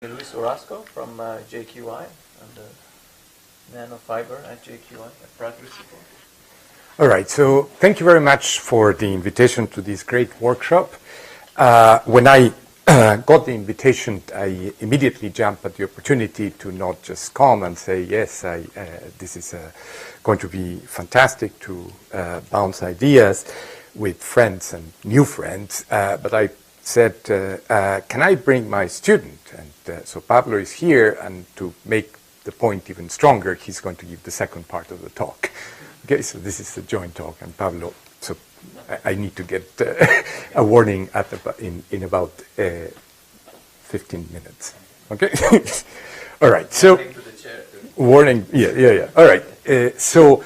Luis Orozco from JQI. I'm the nanofiber at JQI at Bradley Support. All right, so thank you very much for the invitation to this great workshop. When I got the invitation, I immediately jumped at the opportunity to not just come and say, yes, this is going to be fantastic to bounce ideas with friends and new friends, but I said, can I bring my student? And so Pablo is here, and to make the point even stronger, he's going to give the second part of the talk. Okay, so this is a joint talk, and Pablo, so I need to get a warning at in about 15 minutes. Okay? All right, so warning, yeah. All right, so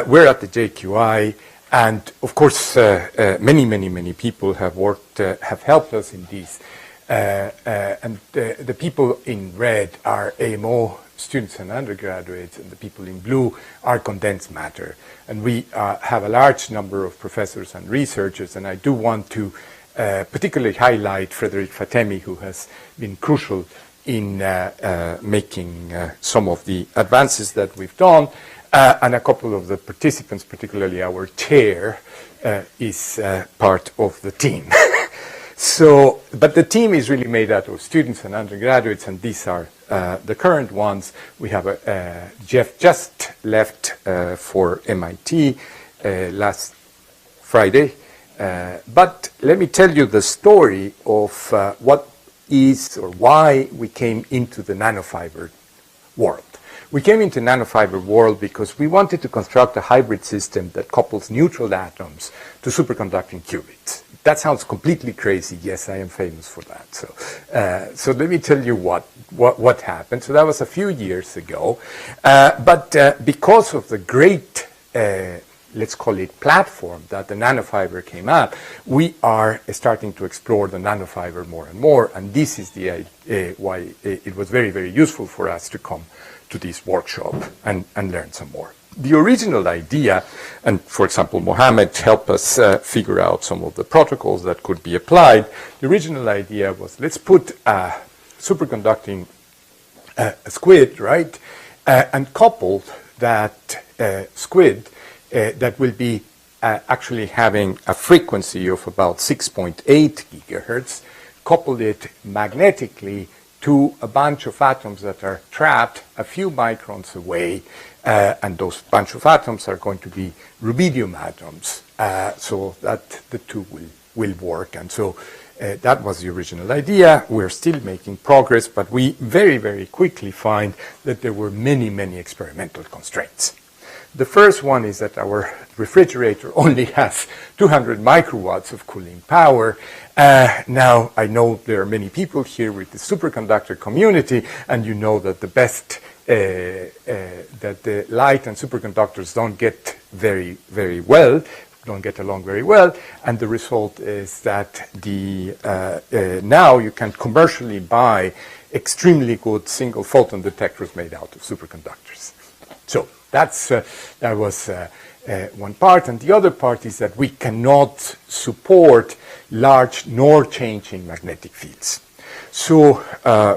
we're at the JQI. And of course, many people have worked, have helped us in these. And the people in red are AMO students and undergraduates, and the people in blue are condensed matter. And we have a large number of professors and researchers, and I do want to particularly highlight Frederic Fatemi, who has been crucial in making some of the advances that we've done. And a couple of the participants, particularly our chair, is part of the team. So, but the team is really made out of students and undergraduates, and these are the current ones. We have Jeff just left for MIT last Friday. But let me tell you the story of what is or why we came into the nanofiber world. We came into nanofiber world because we wanted to construct a hybrid system that couples neutral atoms to superconducting qubits. That sounds completely crazy. Yes, I am famous for that. So let me tell you what happened. So that was a few years ago. But because of the great, let's call it platform that the nanofiber came out, we are starting to explore the nanofiber more and more. And this is the why it was very useful for us to come to this workshop and learn some more. The original idea, and for example, Mohammed helped us figure out some of the protocols that could be applied. The original idea was, let's put a superconducting squid, right, and couple that squid that will be actually having a frequency of about 6.8 gigahertz, couple it magnetically to a bunch of atoms that are trapped a few microns away, and those bunch of atoms are going to be rubidium atoms, so that the two will work. And so that was the original idea. We're still making progress, but we very quickly find that there were many experimental constraints. The first one is that our refrigerator only has 200 microwatts of cooling power. Now, I know there are many people here with the superconductor community, and you know that the best, that the light and superconductors don't get don't get along very well, and the result is that now you can commercially buy extremely good single photon detectors made out of superconductors. So that was one part, and the other part is that we cannot support large nor changing magnetic fields. So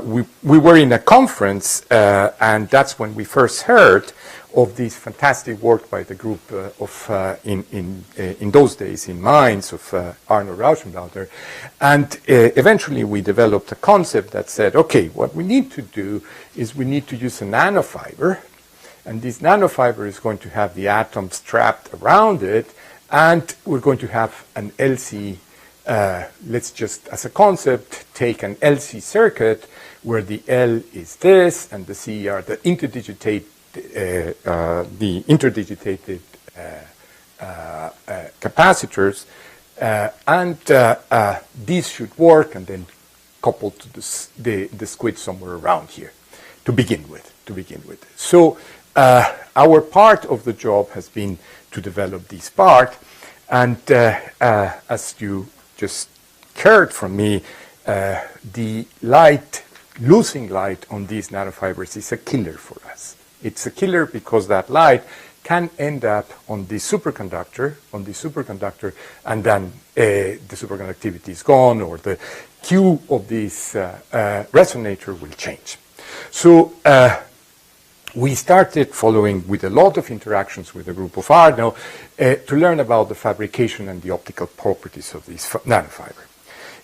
we were in a conference, and that's when we first heard of this fantastic work by the group in those days in Mainz of Arno Rauschenwälder, and eventually we developed a concept that said, okay, what we need to do is we need to use a nanofiber. And this nanofiber is going to have the atoms trapped around it, and we're going to have an LC, let's just, as a concept, take an LC circuit where the L is this, and the C are the interdigitated capacitors, and these should work, and then coupled to the squid somewhere around here to begin with. So our part of the job has been to develop this part, and as you just heard from me, the losing light on these nanofibers is a killer for us. It's a killer because that light can end up on the superconductor, and then the superconductivity is gone, or the Q of this resonator will change. So we started following with a lot of interactions with a group of Arno to learn about the fabrication and the optical properties of this nanofiber.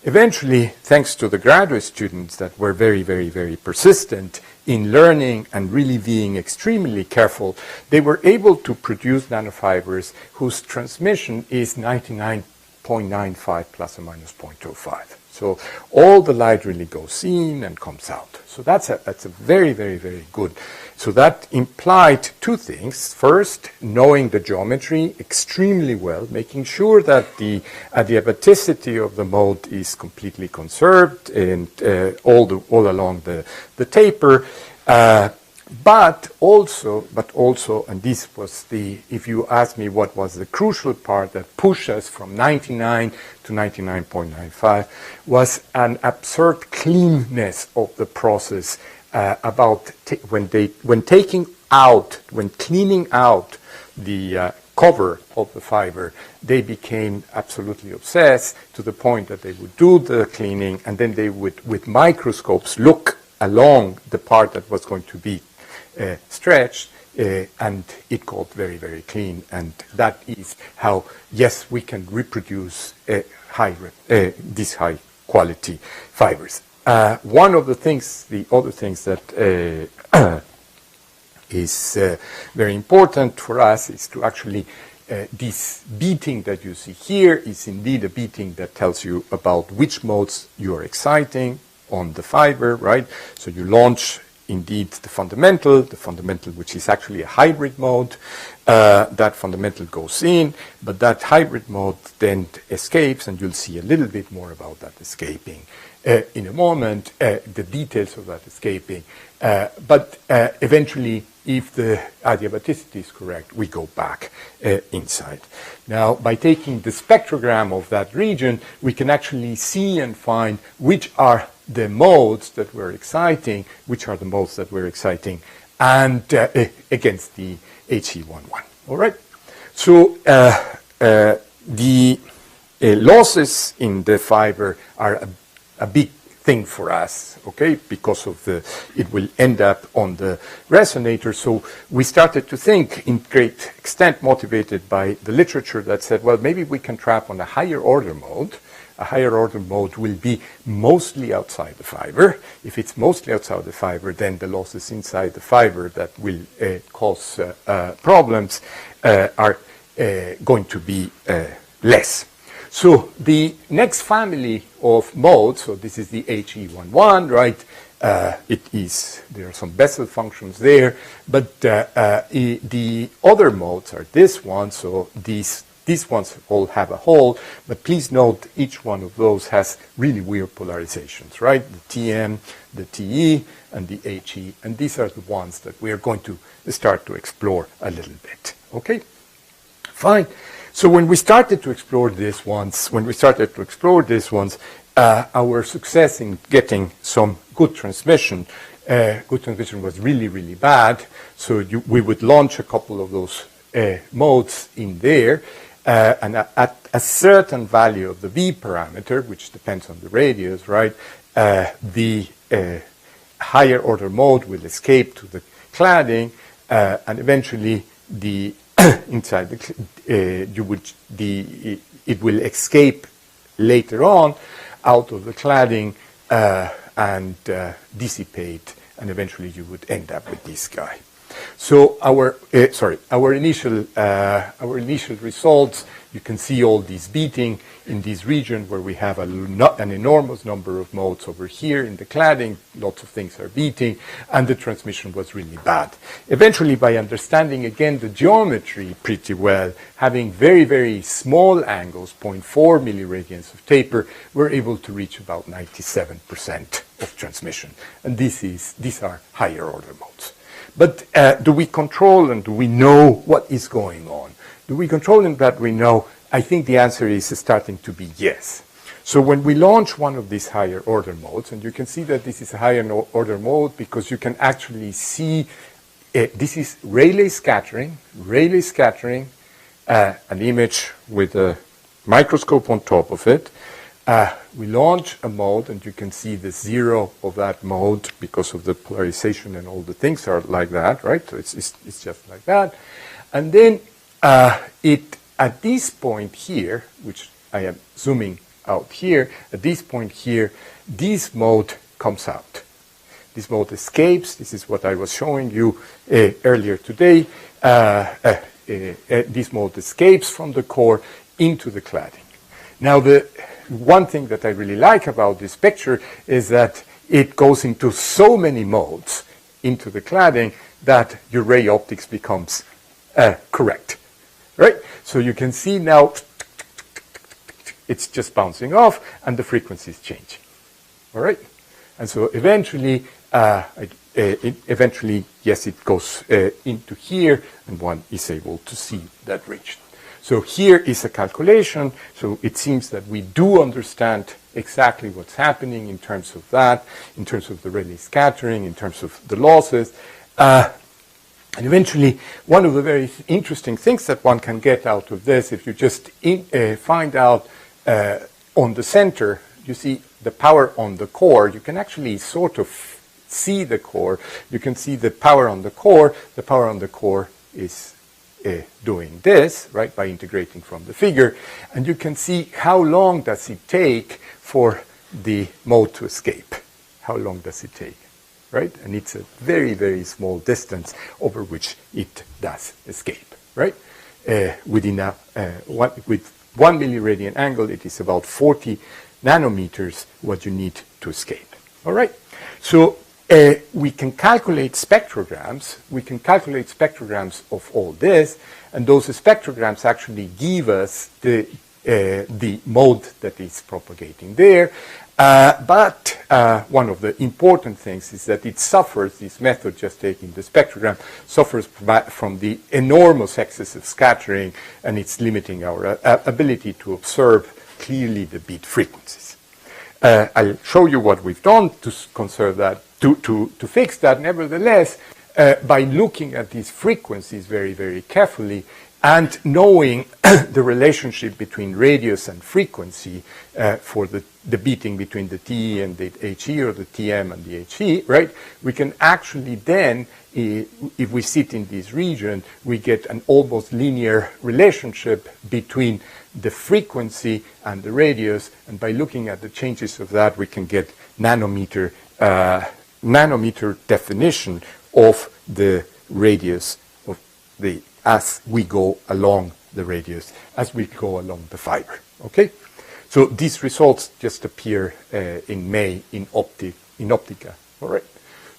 Eventually, thanks to the graduate students that were very, very, very persistent in learning and really being extremely careful, they were able to produce nanofibers whose transmission is 99.95 plus or minus 0.05. So all the light really goes in and comes out. So that's a very, very, very good. So that implied two things. First, knowing the geometry extremely well, making sure that the adiabaticity of the mode is completely conserved and all along the taper. But also, and this was if you ask me what was the crucial part that pushed us from 99 to 99.95, was an absurd cleanness of the process when cleaning out the cover of the fiber, they became absolutely obsessed to the point that they would do the cleaning and then they would, with microscopes, look along the part that was going to be stretched, and it got very, very clean. And that is how, yes, we can reproduce these high quality fibers. One of the things, the other things that is very important for us is to actually, this beating that you see here is indeed a beating that tells you about which modes you are exciting on the fiber, right? So you launch indeed the fundamental which is actually a hybrid mode. That fundamental goes in, but that hybrid mode then escapes, and you'll see a little bit more about that escaping in a moment, the details of that escaping. But eventually, if the adiabaticity is correct, we go back inside. Now, by taking the spectrogram of that region, we can actually see and find which are the modes that we're exciting, and against the HE11. All right? So the losses in the fiber are a big thing for us, okay, because of it will end up on the resonator. So we started to think, in great extent motivated by the literature that said, well, maybe we can trap on a higher order mode. A higher order mode will be mostly outside the fiber. If it's mostly outside the fiber, then the losses inside the fiber that will cause problems are going to be less. So the next family of modes, so this is the HE11, right? There are some Bessel functions there, but the other modes are this one, so these ones all have a hole, but please note each one of those has really weird polarizations, right? The TM, the TE, and the HE, and these are the ones that we are going to start to explore a little bit, okay? Fine. So when we started to explore these ones, our success in getting some good transmission was really, really bad. So we would launch a couple of those modes in there, and at a certain value of the V parameter, which depends on the radius, right, the higher order mode will escape to the cladding, and eventually the inside it will escape later on out of the cladding and dissipate, and eventually you would end up with this guy. So our initial results, you can see all these beating in this region where we have an enormous number of modes over here in the cladding. Lots of things are beating, and the transmission was really bad. Eventually, by understanding again the geometry pretty well, having very, very small angles, 0.4 milliradians of taper, we're able to reach about 97% of transmission. And these are higher order modes. But do we control and do we know what is going on? Do we control and that we know? I think the answer is starting to be yes. So when we launch one of these higher order modes, and you can see that this is a higher order mode because you can actually see this is Rayleigh scattering. Rayleigh scattering, an image with a microscope on top of it. We launch a mode, and you can see the zero of that mode because of the polarization and all the things are like that, right? So it's just like that. And then at this point here, which I am zooming out here, at this point here, this mode comes out. This mode escapes. This is what I was showing you earlier today. This mode escapes from the core into the cladding. Now, the one thing that I really like about this picture is that it goes into so many modes into the cladding that your ray optics becomes correct, right? So you can see now it's just bouncing off and the frequency is changing, all right? And so eventually, yes, it goes into here, and one is able to see that region. So here is a calculation. So it seems that we do understand exactly what's happening in terms of that, in terms of the Rayleigh scattering, in terms of the losses. And eventually, one of the very interesting things that one can get out of this, if you just find out on the center, you see the power on the core, you can actually sort of see the core. You can see the power on the core. The power on the core is doing this, right, by integrating from the figure. And you can see how long does it take for the mode to escape. How long does it take, right? And it's a very, very small distance over which it does escape, right? Within with 1 milliradian angle, it is about 40 nanometers what you need to escape, all right? So we can calculate spectrograms. We can calculate spectrograms of all this, and those spectrograms actually give us the mode that is propagating there. But one of the important things is that it suffers, this method just taking the spectrogram, suffers from the enormous excess of scattering, and it's limiting our ability to observe clearly the beat frequencies. I'll show you what we've done to conserve that, to fix that. Nevertheless, by looking at these frequencies very, very carefully and knowing the relationship between radius and frequency for the beating between the TE and the HE, or the TM and the HE, right, we can actually then, if we sit in this region, we get an almost linear relationship between the frequency and the radius, and by looking at the changes of that, we can get nanometer definition of the radius of the, as we go along the radius, as we go along the fiber, okay? So these results just appear in May in Optica, all right?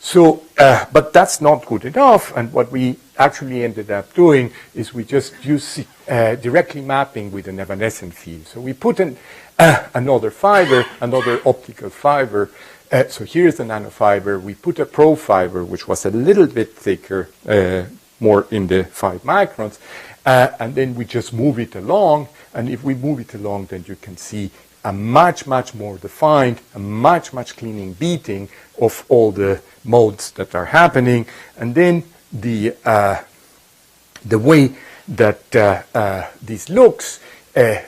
So, but that's not good enough, and what we actually ended up doing is we just use directly mapping with an evanescent field. So we put another fiber, another optical fiber. So here's the nanofiber. We put a pro fiber, which was a little bit thicker, more in the 5 microns, and then we just move it along. And if we move it along, then you can see a much, much more defined, a much, much cleaning beating of all the modes that are happening. And then the way that this looks,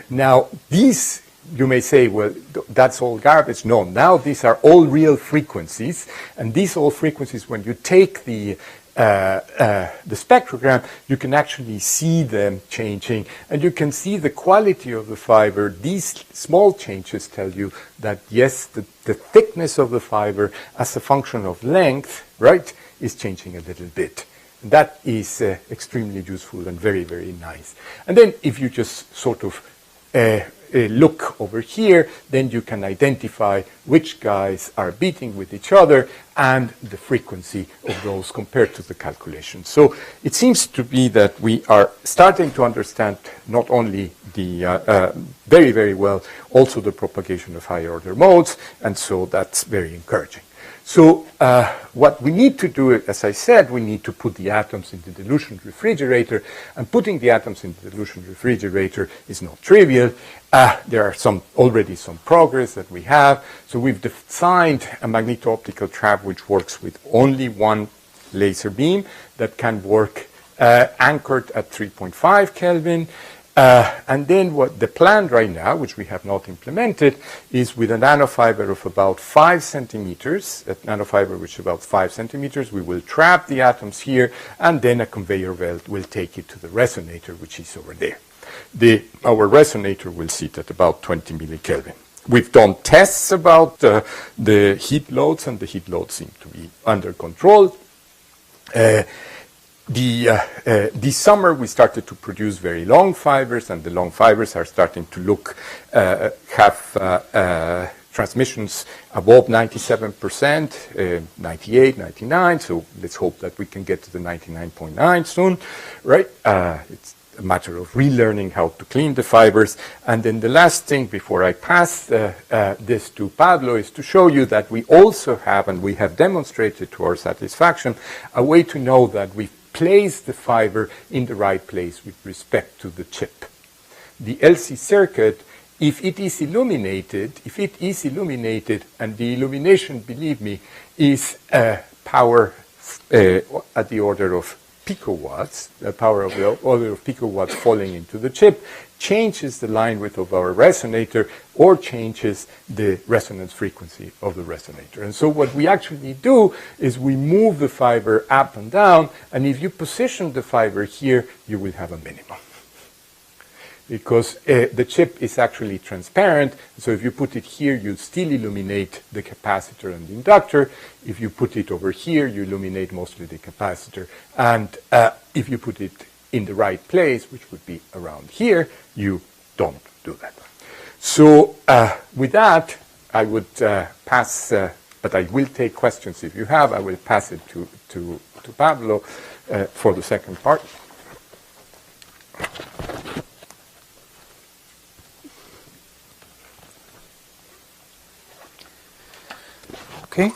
now these, you may say, well, that's all garbage. No, now these are all real frequencies. And these all frequencies, when you take the spectrogram, you can actually see them changing, and you can see the quality of the fiber. These small changes tell you that, yes, the thickness of the fiber as a function of length, right, is changing a little bit. And that is extremely useful and very, very nice. And then if you just sort of look over here, then you can identify which guys are beating with each other and the frequency of those compared to the calculation. So it seems to be that we are starting to understand not only the very, very well, also the propagation of higher order modes, and so that's very encouraging. So what we need to do, as I said, we need to put the atoms in the dilution refrigerator, and putting the atoms in the dilution refrigerator is not trivial. There are already some progress that we have. So we've designed a magneto-optical trap which works with only one laser beam that can work anchored at 3.5 Kelvin. And then what the plan right now, which we have not implemented, is with a nanofiber of about 5 centimeters, a nanofiber which is about 5 centimeters, we will trap the atoms here, and then a conveyor belt will take it to the resonator, which is over there. Our resonator will sit at about 20 millikelvin. We've done tests about the heat loads, and the heat loads seem to be under control. This summer, we started to produce very long fibers, and the long fibers are starting to have transmissions above 97%, 98, 99. So let's hope that we can get to the 99.9 soon, right? It's a matter of relearning how to clean the fibers. And then the last thing before I pass this to Pablo is to show you that we also have, and we have demonstrated to our satisfaction, a way to know that we've placed the fiber in the right place with respect to the chip. The LC circuit, if it is illuminated, and the illumination, believe me, is power at the order of picowatts, the power of the order of picowatts falling into the chip, changes the line width of our resonator or changes the resonance frequency of the resonator. And so what we actually do is we move the fiber up and down, and if you position the fiber here, you will have a minimum. Because the chip is actually transparent, so if you put it here, you still illuminate the capacitor and the inductor. If you put it over here, you illuminate mostly the capacitor. And if you put it in the right place, which would be around here, you don't do that. So with that, I would pass, but I will take questions if you have. I will pass it to Pablo for the second part. Okay.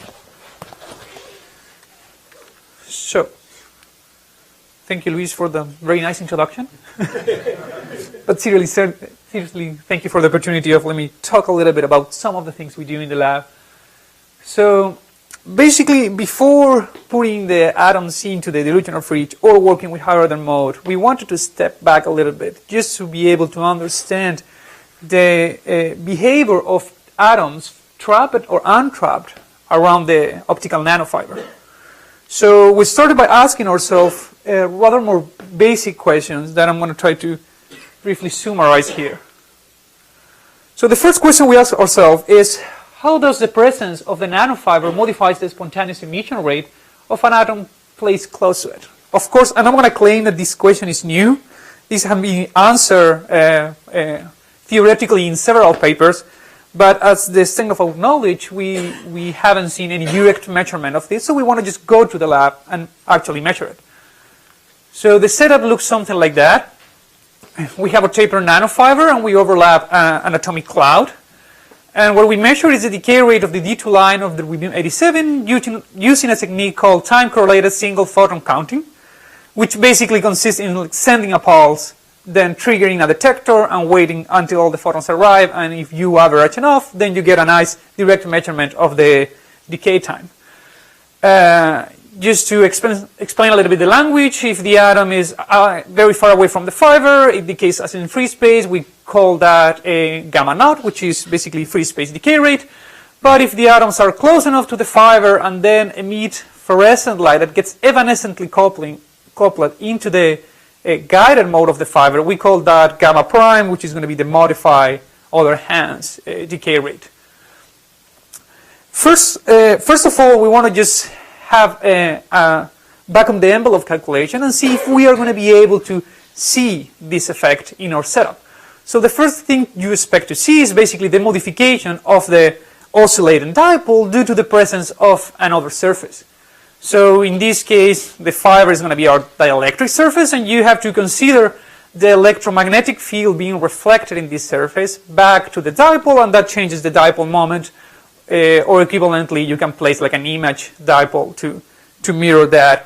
So, thank you, Luis, for the very nice introduction. But seriously, thank you for the opportunity of let me talk a little bit about some of the things we do in the lab. So, basically, before putting the atoms into the dilution fridge or working with higher order mode, we wanted to step back a little bit just to be able to understand the behavior of atoms, trapped or untrapped, around the optical nanofiber. So we started by asking ourselves rather more basic questions that I'm going to try to briefly summarize here. So the first question we ask ourselves is, how does the presence of the nanofiber modify the spontaneous emission rate of an atom placed close to it? Of course, I'm not going to claim that this question is new. This has been answered theoretically in several papers. But as the extent of our knowledge, we haven't seen any direct measurement of this, so we want to just go to the lab and actually measure it. So the setup looks something like that. We have a tapered nanofiber, and we overlap an atomic cloud. And what we measure is the decay rate of the D2 line of the rubidium-87 using a technique called time-correlated single photon counting, which basically consists in sending a pulse, then triggering a detector and waiting until all the photons arrive, and if you average enough, then you get a nice direct measurement of the decay time. Just to explain a little bit the language, if the atom is very far away from the fiber, it decays as in free space, we call that a gamma naught, which is basically free space decay rate. But if the atoms are close enough to the fiber and then emit fluorescent light that gets evanescently coupled into the guided mode of the fiber, we call that gamma prime, which is going to be the modified other hands decay rate. First of all, we want to just have a back on the envelope calculation and see if we are going to be able to see this effect in our setup. So the first thing you expect to see is basically the modification of the oscillating dipole due to the presence of another surface. So in this case, the fiber is going to be our dielectric surface, and you have to consider the electromagnetic field being reflected in this surface back to the dipole, and that changes the dipole moment, or equivalently, you can place like an image dipole to mirror that.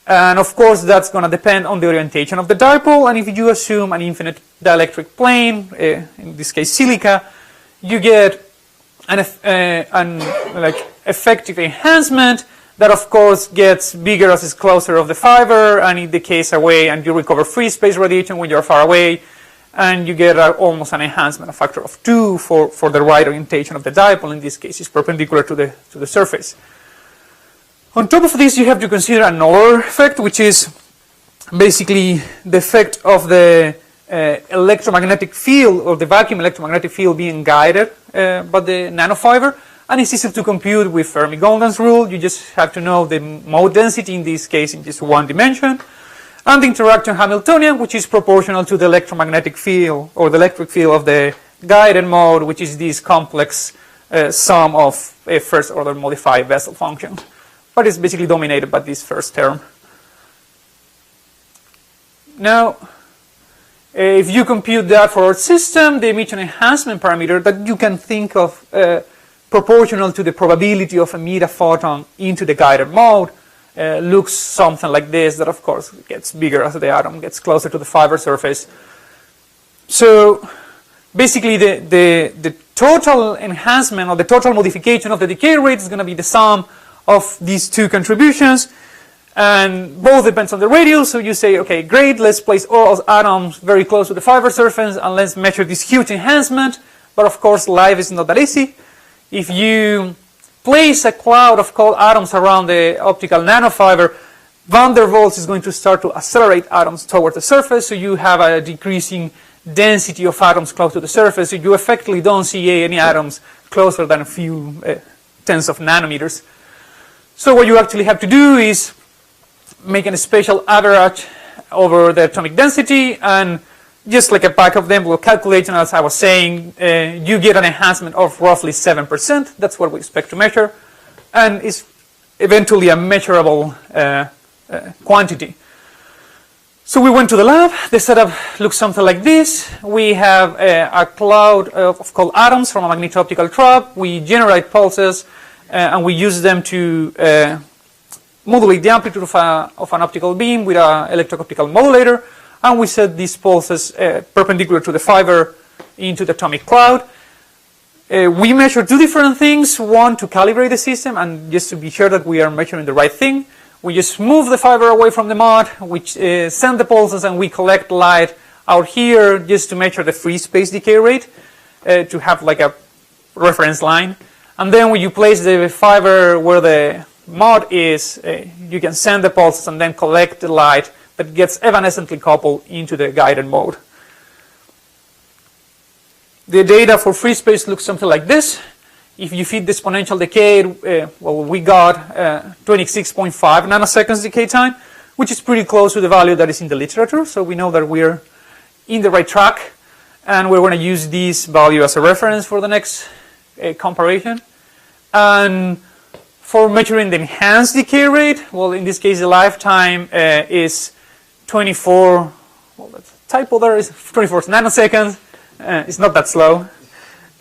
And of course, that's going to depend on the orientation of the dipole, and if you assume an infinite dielectric plane, in this case silica, you get an effective enhancement That, of course, gets bigger as it's closer of the fiber, and it decays away, and you recover free space radiation when you're far away, and you get almost an enhancement, a factor of 2 for the right orientation of the dipole. In this case, it's perpendicular to the surface. On top of this, you have to consider another effect, which is basically the effect of the electromagnetic field, or the vacuum electromagnetic field, being guided by the nanofiber. And it's easy to compute with Fermi-Golden's rule. You just have to know the mode density, in this case in just one dimension, and the interaction Hamiltonian, which is proportional to the electromagnetic field, or the electric field of the guided mode, which is this complex sum of a first order modified Bessel function. But it's basically dominated by this first term. Now, if you compute that for our system, the emission enhancement parameter that you can think of proportional to the probability of emit a photon into the guided mode looks something like this, that of course gets bigger as the atom gets closer to the fiber surface. So basically the total enhancement, or the total modification of the decay rate, is going to be the sum of these two contributions, and both depends on the radius. So you say, okay, great, let's place all atoms very close to the fiber surface and let's measure this huge enhancement. But of course life is not that easy. If you place a cloud of cold atoms around the optical nanofiber, van der Waals is going to start to accelerate atoms towards the surface, so you have a decreasing density of atoms close to the surface, so you effectively don't see any atoms closer than a few tens of nanometers. So what you actually have to do is make a special average over the atomic density, and just like a back of the envelope calculation, as I was saying, you get an enhancement of roughly 7%. That's what we expect to measure, and it's eventually a measurable quantity. So we went to the lab. The setup looks something like this. We have a cloud of cold atoms from a magneto-optical trap. We generate pulses, and we use them to modulate the amplitude of an optical beam with an electro-optical modulator. And we set these pulses perpendicular to the fiber into the atomic cloud. We measure two different things. One, to calibrate the system, and just to be sure that we are measuring the right thing. We just move the fiber away from the mud, which send the pulses, and we collect light out here just to measure the free space decay rate, to have like a reference line. And then when you place the fiber where the mud is, you can send the pulses and then collect the light that gets evanescently coupled into the guided mode. The data for free space looks something like this. If you feed the exponential decay, well, we got 26.5 nanoseconds decay time, which is pretty close to the value that is in the literature. So we know that we're in the right track, and we're going to use this value as a reference for the next comparison. And for measuring the enhanced decay rate, well, in this case, the lifetime is 24, well, that's a typo there, is 24 nanoseconds. It's not that slow.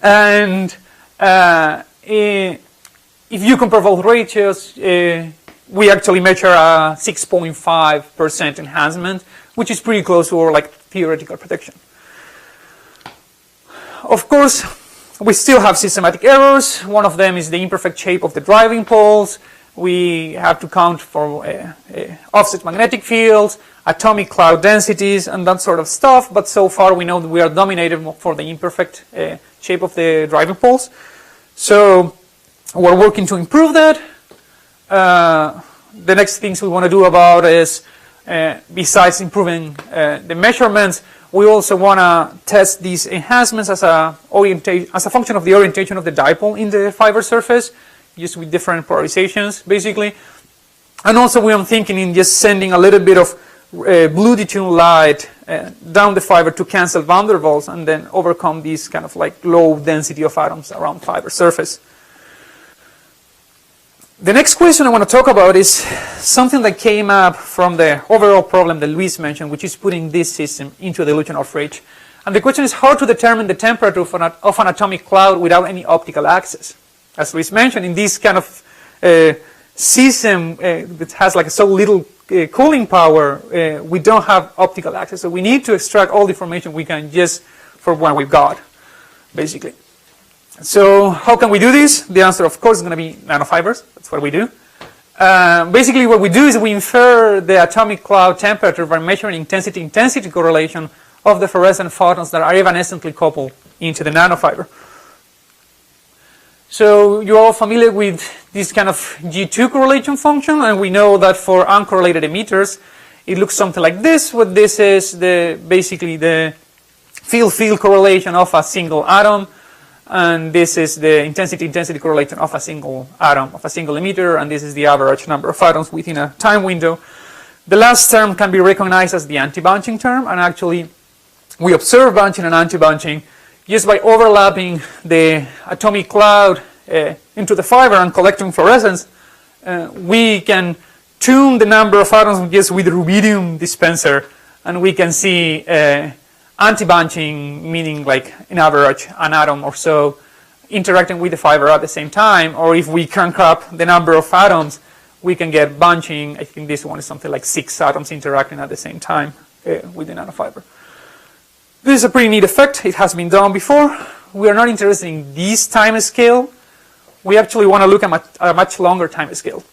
And if you compare both ratios, we actually measure a 6.5% enhancement, which is pretty close to our like theoretical prediction. Of course, we still have systematic errors. One of them is the imperfect shape of the driving poles. We have to count for offset magnetic fields, atomic cloud densities, and that sort of stuff. But so far, we know that we are dominated for the imperfect shape of the driving poles. So we're working to improve that. The next things we want to do about is, besides improving the measurements, we also want to test these enhancements as a function of the orientation of the dipole in the fiber surface, just with different polarizations, basically. And also we are thinking in just sending a little bit of blue detuned light down the fiber to cancel van der Waals and then overcome these kind of like low density of atoms around fiber surface. The next question I want to talk about is something that came up from the overall problem that Luis mentioned, which is putting this system into a dilution of rate. And the question is how to determine the temperature of an atomic cloud without any optical access. As Luis mentioned, in this kind of system that has like so little cooling power, we don't have optical access. So we need to extract all the information we can just for what we've got, basically. So how can we do this? The answer, of course, is going to be nanofibers. That's what we do. Basically, what we do is we infer the atomic cloud temperature by measuring intensity-intensity correlation of the fluorescent photons that are evanescently coupled into the nanofiber. So you're all familiar with this kind of G2 correlation function, and we know that for uncorrelated emitters, it looks something like this. What this is basically the field-field correlation of a single atom, and this is the intensity-intensity correlation of a single atom, of a single emitter, and this is the average number of atoms within a time window. The last term can be recognized as the anti-bunching term, and actually we observe bunching and anti-bunching just by overlapping the atomic cloud into the fiber and collecting fluorescence. We can tune the number of atoms just with the rubidium dispenser, and we can see anti-bunching, meaning like an average an atom or so interacting with the fiber at the same time. Or if we crank up the number of atoms, we can get bunching. I think this one is something like 6 atoms interacting at the same time with the nanofiber. This is a pretty neat effect. It has been done before. We are not interested in this time scale. We actually want to look at a much longer time scale.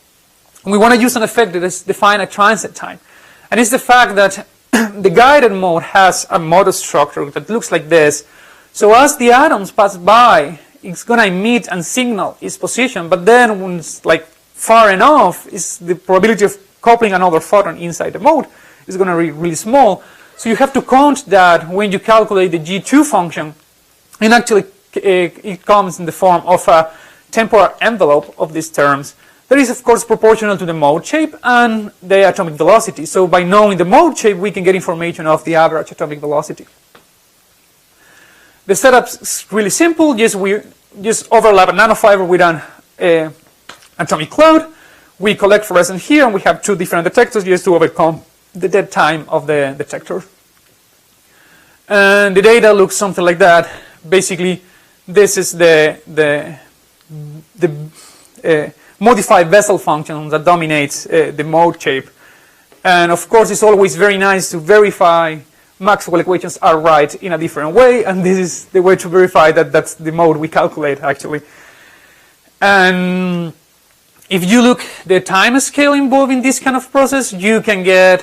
We want to use an effect that is defined at transit time. And it's the fact that the guided mode has a mode structure that looks like this. So as the atoms pass by, it's going to emit and signal its position. But then when it's like far enough, is the probability of coupling another photon inside the mode is going to be really small. So you have to count that when you calculate the G2 function, and actually it comes in the form of a temporal envelope of these terms that is, of course, proportional to the mode shape and the atomic velocity. So by knowing the mode shape, we can get information of the average atomic velocity. The setup is really simple. We just overlap a nanofiber with an atomic cloud. We collect fluorescence here, and we have 2 different detectors just to overcome the dead time of the detector. And the data looks something like that. Basically, this is the modified Bessel function that dominates the mode shape. And of course, it's always very nice to verify Maxwell equations are right in a different way, and this is the way to verify that that's the mode we calculate, actually. And if you look the time scale involved in this kind of process, you can get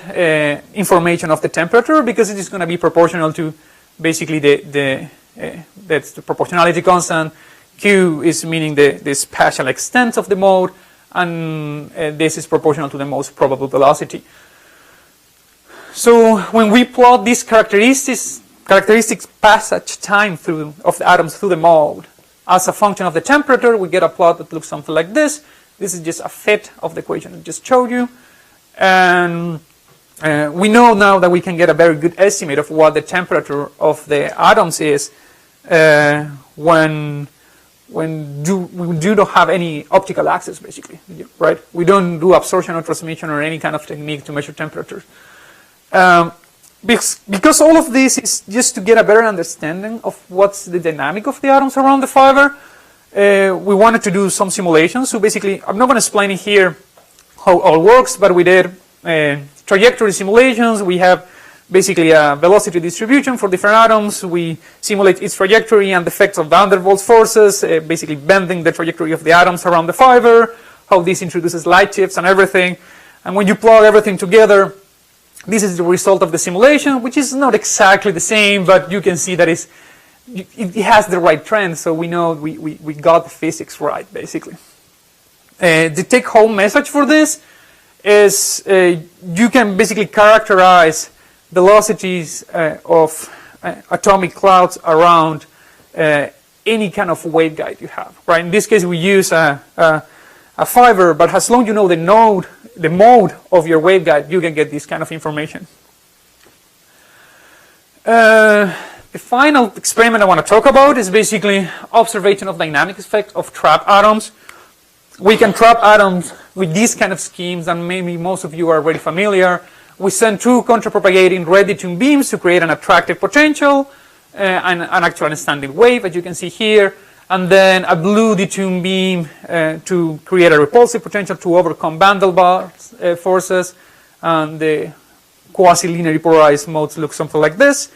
information of the temperature, because it is going to be proportional to basically that's the proportionality constant. Q is meaning the spatial extent of the mode, and this is proportional to the most probable velocity. So when we plot these characteristics passage time of the atoms through the mode as a function of the temperature, we get a plot that looks something like this. This is just a fit of the equation I just showed you. And we know now that we can get a very good estimate of what the temperature of the atoms is when we do not have any optical access, basically, right? We don't do absorption or transmission or any kind of technique to measure temperatures. Because all of this is just to get a better understanding of what's the dynamic of the atoms around the fiber, we wanted to do some simulations. So basically, I'm not going to explain it here how it all works, but we did trajectory simulations. We have basically a velocity distribution for different atoms. We simulate its trajectory and the effects of van der Waals forces, basically bending the trajectory of the atoms around the fiber, how this introduces light shifts and everything. And when you plug everything together, this is the result of the simulation, which is not exactly the same, but you can see that it has the right trend, so we know we got the physics right, basically. The take-home message for this is you can basically characterize velocities of atomic clouds around any kind of waveguide you have, right? In this case, we use a fiber, but as long as you know the mode of your waveguide, you can get this kind of information. The final experiment I want to talk about is basically observation of dynamic effect of trapped atoms. We can trap atoms with these kind of schemes, and maybe most of you are already familiar. We send 2 contrapropagating red detuned beams to create an attractive potential and an actual standing wave, as you can see here, and then a blue detuned beam to create a repulsive potential to overcome van der Waals forces, and the quasi-linearly polarized modes look something like this.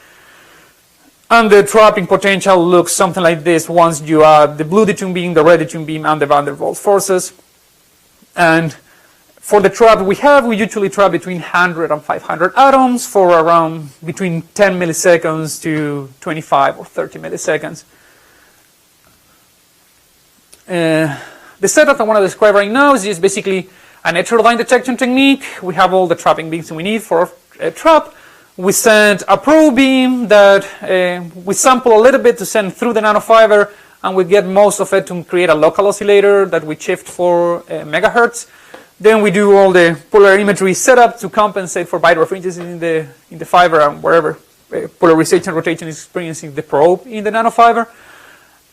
And the trapping potential looks something like this once you add the blue detuned beam, the red detuned beam, and the van der Waals forces. And For the trap we usually trap between 100 and 500 atoms for around between 10 milliseconds to 25 or 30 milliseconds. The setup I want to describe right now is just basically an heterodyne detection technique. We have all the trapping beams we need for a trap. We send a probe beam that we sample a little bit to send through the nanofiber, and we get most of it to create a local oscillator that we shift for megahertz. Then we do all the polarimetry setup to compensate for birefringes in the fiber and wherever polarization rotation is experiencing the probe in the nanofiber.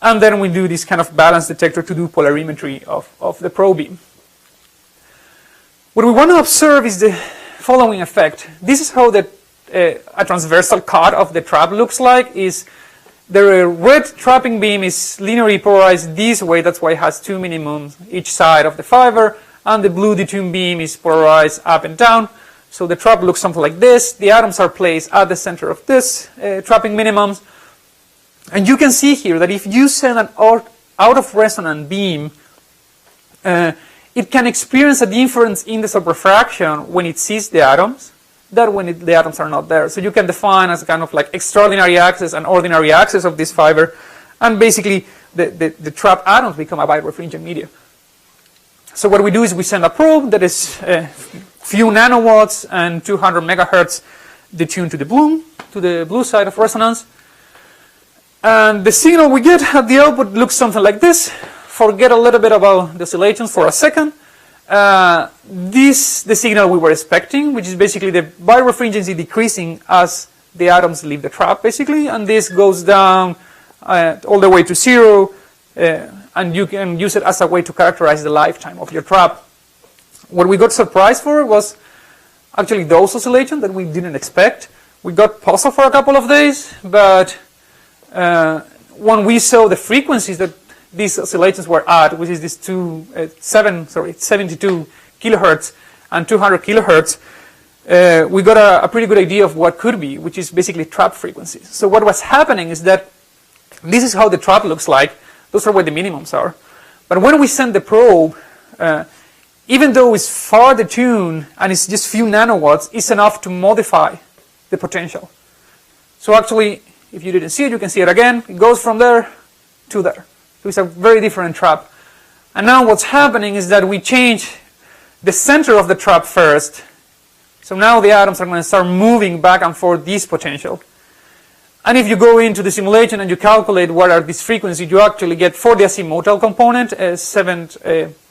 And then we do this kind of balance detector to do polarimetry of the probe beam. What we want to observe is the following effect. This is how a transversal cut of the trap looks like. Is the red trapping beam is linearly polarized this way. That's why it has two minimums each side of the fiber. And the blue detuned beam is polarized up and down. So the trap looks something like this. The atoms are placed at the center of this trapping minimums. And you can see here that if you send an out of resonant beam, it can experience a difference index of refraction when it sees the atoms than when the atoms are not there. So you can define as a kind of like extraordinary axis and ordinary axis of this fiber. And basically, the trapped atoms become a birefringent media. So what we do is we send a probe that is a few nanowatts and 200 megahertz detuned to the blue side of resonance. And the signal we get at the output looks something like this. Forget a little bit about the oscillations for a second. This the signal we were expecting, which is basically the birefringency decreasing as the atoms leave the trap, basically. And this goes down all the way to 0. And you can use it as a way to characterize the lifetime of your trap. What we got surprised for was actually those oscillations that we didn't expect. We got puzzled for a couple of days, but when we saw the frequencies that these oscillations were at, which is this 72 kilohertz and 200 kilohertz, we got a pretty good idea of what could be, which is basically trap frequencies. So what was happening is that this is how the trap looks like. Those are where the minimums are. But when we send the probe, even though it's far detuned and it's just few nanowatts, it's enough to modify the potential. So actually, if you didn't see it, you can see it again. It goes from there to there. So it's a very different trap. And now what's happening is that we change the center of the trap first. So now the atoms are going to start moving back and forth this potential. And if you go into the simulation and you calculate what are these frequencies, you actually get for the azimuthal component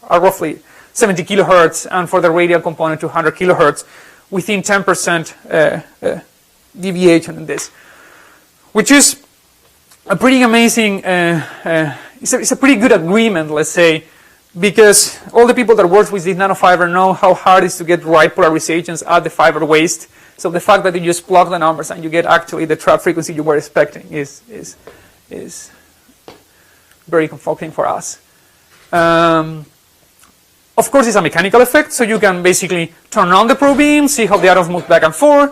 roughly 70 kilohertz, and for the radial component 200 kilohertz, within 10% deviation in this, which is a pretty amazing. It's a pretty good agreement, let's say, because all the people that work with this nanofiber know how hard it is to get right polarizations at the fiber waist. So the fact that you just plug the numbers and you get actually the trap frequency you were expecting is very comforting for us. Of course, it's a mechanical effect, so you can basically turn on the probe beam, see how the atoms move back and forth.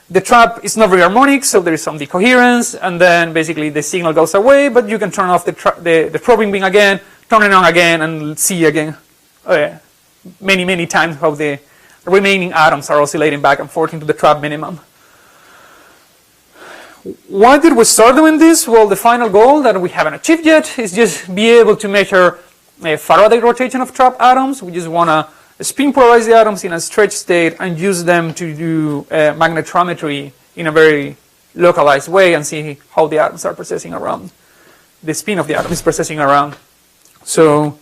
The trap is not very harmonic, so there is some decoherence, and then basically the signal goes away, but you can turn off the probing beam again, turn it on again, and see again many times how the remaining atoms are oscillating back and forth into the trap minimum. Why did we start doing this? Well, the final goal that we haven't achieved yet is just be able to measure a Faraday rotation of trap atoms. We just want to spin polarize the atoms in a stretch state and use them to do magnetometry in a very localized way and see how the atoms are processing around. The spin of the atom is processing around. So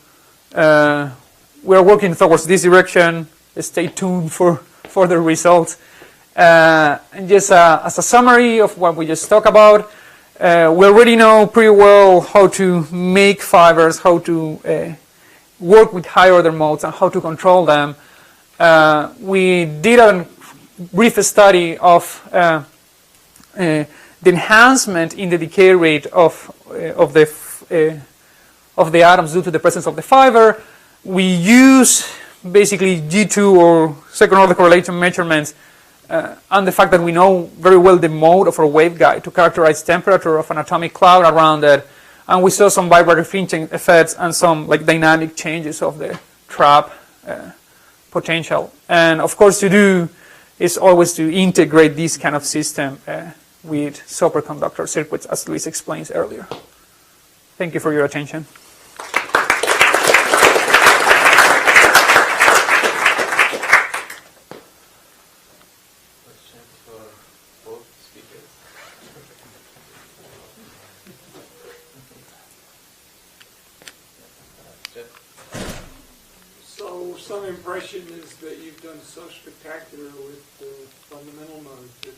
we are working towards this direction. Stay tuned for further results. And just as a summary of what we just talked about, we already know pretty well how to make fibers, how to work with high order modes, and how to control them. We did a brief study of the enhancement in the decay rate of the atoms due to the presence of the fiber. We use basically G2 or second order correlation measurements and the fact that we know very well the mode of our waveguide to characterize temperature of an atomic cloud around it. And we saw some birefringing effects and some like dynamic changes of the trap potential. And of course, to do is always to integrate this kind of system with superconductor circuits, as Luis explained earlier. Thank you for your attention. Questions for both speakers? Jeff? So some impression is that you've done so spectacular with the fundamental modes that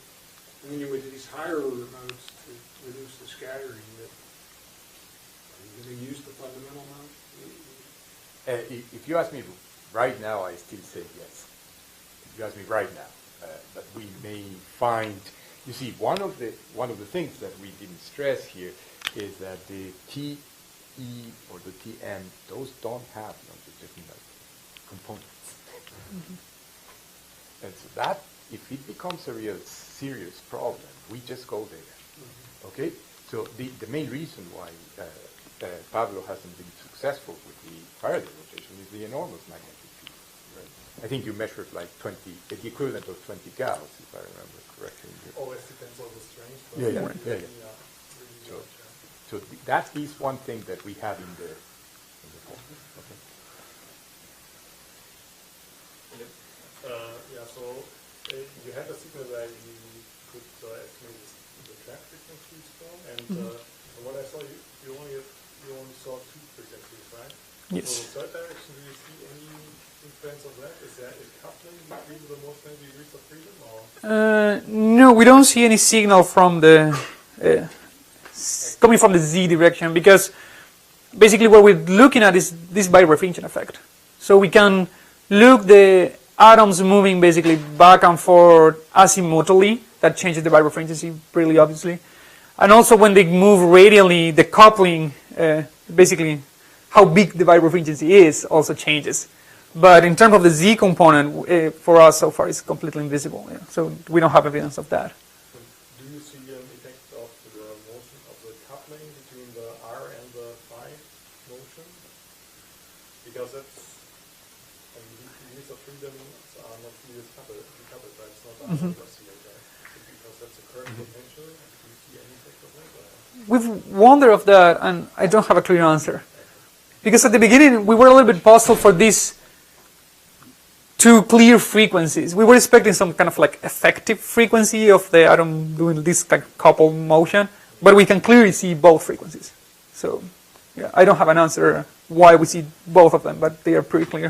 when you went to these higher order modes to reduce the scattering, that are you going to use the fundamental mode? If you ask me right now, I still say yes. If you ask me right now, but we may find. You see, one of the things that we didn't stress here is that the TE or the TM, those don't have longitudinal components. And so that, if it becomes a real serious problem, we just go there. Okay? So the main reason why Pablo hasn't been successful with the Faraday rotation is the enormous magnetic field. Right? I think you measured like 20, the equivalent of 20 gauss, if I remember correctly. Always depends on the strength. Yeah. So that is one thing that we have in the form. Okay. So you had a signal where you could estimate the track frequencies from, and from what I saw, you only saw two frequencies, right? Yes. So the third direction, do you see any influence of that? Is there a coupling between the most degrees of freedom, or? No, we don't see any signal from the coming from the z direction, because basically what we're looking at is this birefringent effect. So we can look the atoms moving basically back and forth asymptotically. That changes the birefringency pretty obviously. And also when they move radially, the coupling, basically how big the birefringency is, also changes. But in terms of the z component, for us so far it's completely invisible. Yeah. So we don't have evidence of that. So do you see an effect of the motion of the coupling between the R and the phi motion? Because that's, I mean, the degrees of freedom are not really decoupled, right? It's not oscillator. Because that's a current potential. Do you see any effect of that? We've wondered of that, and I don't have a clear answer. Because at the beginning, we were a little bit puzzled for these two clear frequencies. We were expecting some kind of like effective frequency of the atom doing this kind of coupled motion, but we can clearly see both frequencies. So yeah, I don't have an answer why we see both of them, but they are pretty clear.